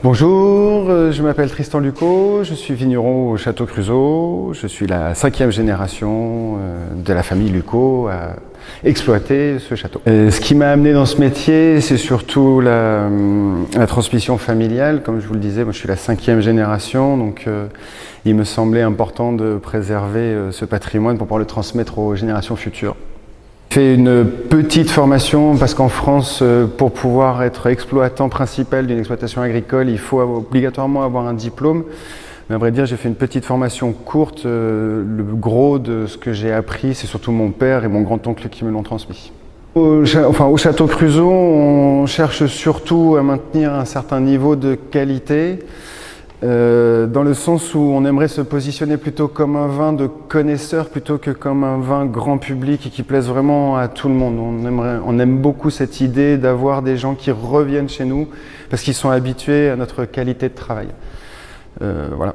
Bonjour, je m'appelle Tristan Lucot, je suis vigneron au Château Creusot. Je suis la 5e génération de la famille Lucot à exploiter ce château. Ce qui m'a amené dans ce métier, c'est surtout la transmission familiale. Comme je vous le disais, moi je suis la 5e génération, donc il me semblait important de préserver ce patrimoine pour pouvoir le transmettre aux générations futures. J'ai fait une petite formation parce qu'en France, pour pouvoir être exploitant principal d'une exploitation agricole, il faut obligatoirement avoir un diplôme. Mais à vrai dire, j'ai fait une petite formation courte. Le gros de ce que j'ai appris, c'est surtout mon père et mon grand-oncle qui me l'ont transmis. Au Château Creusot, on cherche surtout à maintenir un certain niveau de qualité. Dans le sens où on aimerait se positionner plutôt comme un vin de connaisseur plutôt que comme un vin grand public et qui plaise vraiment à tout le monde. On aime beaucoup cette idée d'avoir des gens qui reviennent chez nous parce qu'ils sont habitués à notre qualité de travail. Voilà.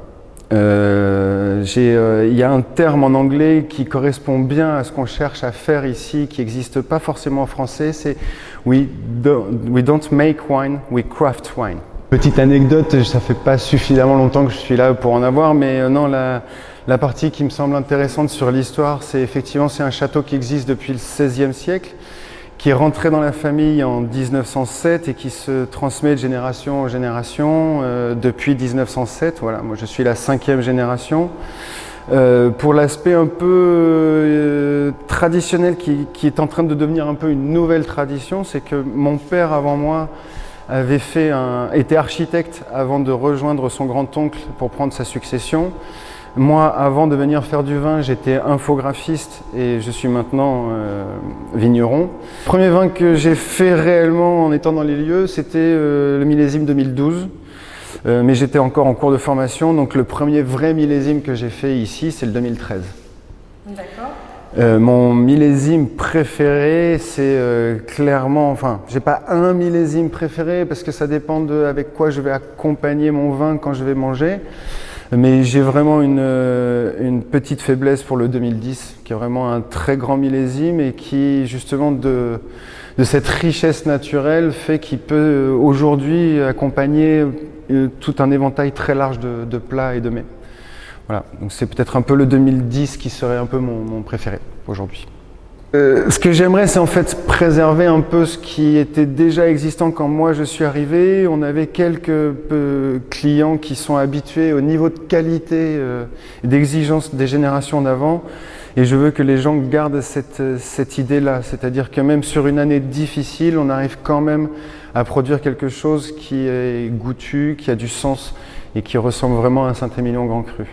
Il y a un terme en anglais qui correspond bien à ce qu'on cherche à faire ici, qui n'existe pas forcément en français, c'est we don't make wine, we craft wine. Petite anecdote, ça fait pas suffisamment longtemps que je suis là pour en avoir, mais non, la partie qui me semble intéressante sur l'histoire, c'est effectivement c'est un château qui existe depuis le XVIe siècle, qui est rentré dans la famille en 1907 et qui se transmet de génération en génération depuis 1907. Voilà, moi je suis la 5e génération. Pour l'aspect un peu traditionnel qui est en train de devenir un peu une nouvelle tradition, c'est que mon père avant moi avait été architecte avant de rejoindre son grand-oncle pour prendre sa succession. Moi, avant de venir faire du vin, j'étais infographiste et je suis maintenant vigneron. Le premier vin que j'ai fait réellement en étant dans les lieux, c'était le millésime 2012. Mais j'étais encore en cours de formation, donc le premier vrai millésime que j'ai fait ici, c'est le 2013. D'accord. Mon millésime préféré, c'est clairement, enfin, j'ai pas un millésime préféré parce que ça dépend de avec quoi je vais accompagner mon vin quand je vais manger. Mais j'ai vraiment une petite faiblesse pour le 2010, qui est vraiment un très grand millésime et qui, justement, de cette richesse naturelle, fait qu'il peut aujourd'hui accompagner tout un éventail très large de plats et de mets. Voilà, donc c'est peut-être un peu le 2010 qui serait un peu mon préféré aujourd'hui. Ce que j'aimerais, c'est en fait préserver un peu ce qui était déjà existant quand moi je suis arrivé. On avait quelques clients qui sont habitués au niveau de qualité et d'exigence des générations d'avant. Et je veux que les gens gardent cette idée-là, c'est-à-dire que même sur une année difficile, on arrive quand même à produire quelque chose qui est goûtu, qui a du sens et qui ressemble vraiment à un Saint-Émilion Grand Cru.